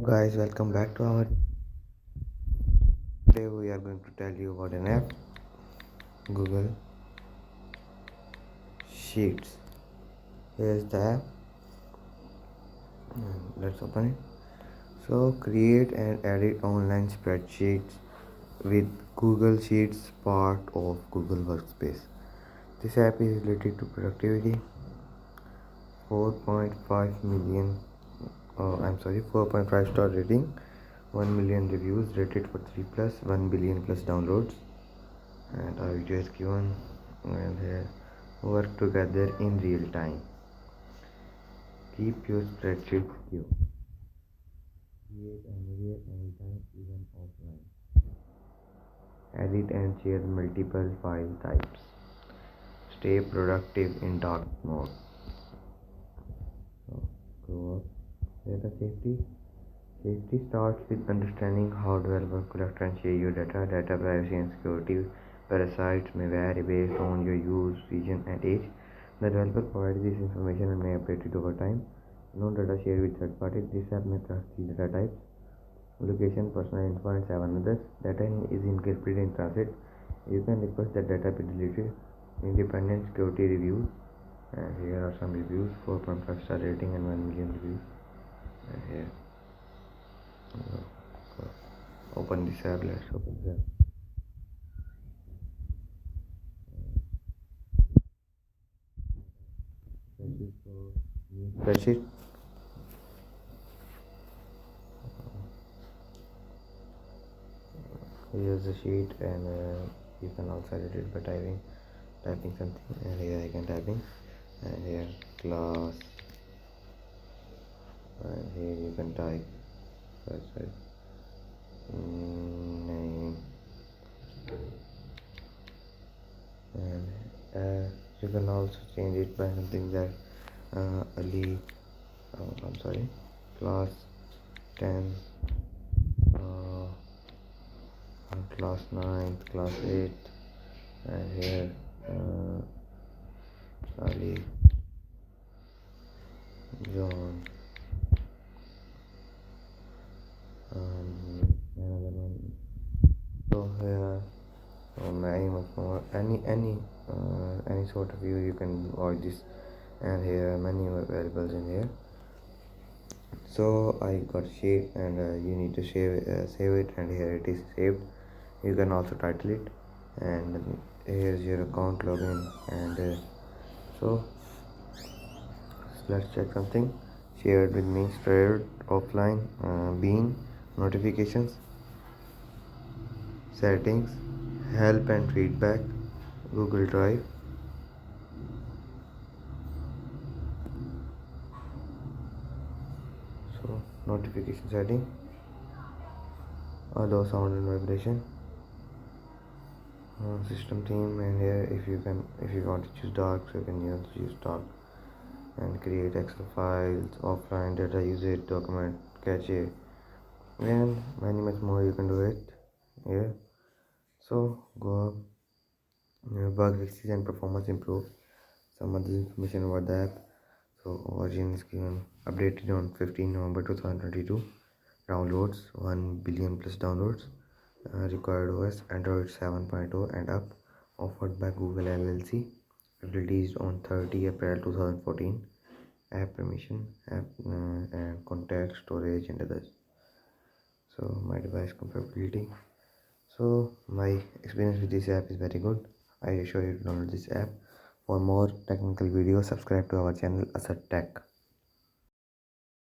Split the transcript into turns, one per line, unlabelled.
Guys, welcome back to our. Today we are going to tell you about an app, Google Sheets. Here's the app. Let's open it. So create and edit online spreadsheets with Google Sheets, part of Google Workspace. This app is related to productivity. 4.5 million. 4.5 star rating. 1 million reviews, rated for 3 plus, 1 billion plus downloads, and our video is given. And here, work together in real time. Keep your spreadsheet secure. Create anywhere, anytime, even offline. Edit and share multiple file types. Stay productive in dark mode. So go up. Here the safety. Safety starts with understanding how developers collect and share your data. Data privacy and security. Parasites may vary based on your use, region, and age. The developer provides this information and may update it over time. No data shared with third parties. This app may trust the data types, location, personal info, and 7 others. Data is encrypted in transit. You can request that data be deleted. Independent security reviews. And here are some reviews: 4.5 star rating and 1 million reviews. And here, open this app. Let's open this app. Spreadsheet. Here's the sheet, and you can also edit it by typing something. And here I can typing, and here class, and here you can type name, and you can also change it by something that Ali, class 10, class 9, class 8, and here Ali, John, another one. So here, many much more. Any sort of view you can watch this, and here many variables in here. So I got sheet, and you need to save it, and here it is saved. You can also title it, and here's your account login, and so let's check something. Shared with me, shared offline, bean notifications, settings, help and feedback, Google Drive. So notification setting, allow sound and vibration, system theme, and here if you want to choose dark, so you can use dark, and create Excel files, offline data usage, document cache, and many much more you can do it here. So go up, bug fixes and performance improve. Some other information about the app. So origin is given, updated on 15 November 2022. Downloads 1 billion plus downloads. Required OS Android 7.0 and up. Offered by Google LLC. Released on 30 April 2014. App permission, app and contact, storage, and others. So my device compatibility. So my experience with this app is very good. I assure you to download this app. For more technical videos, subscribe to our channel Asad Tech.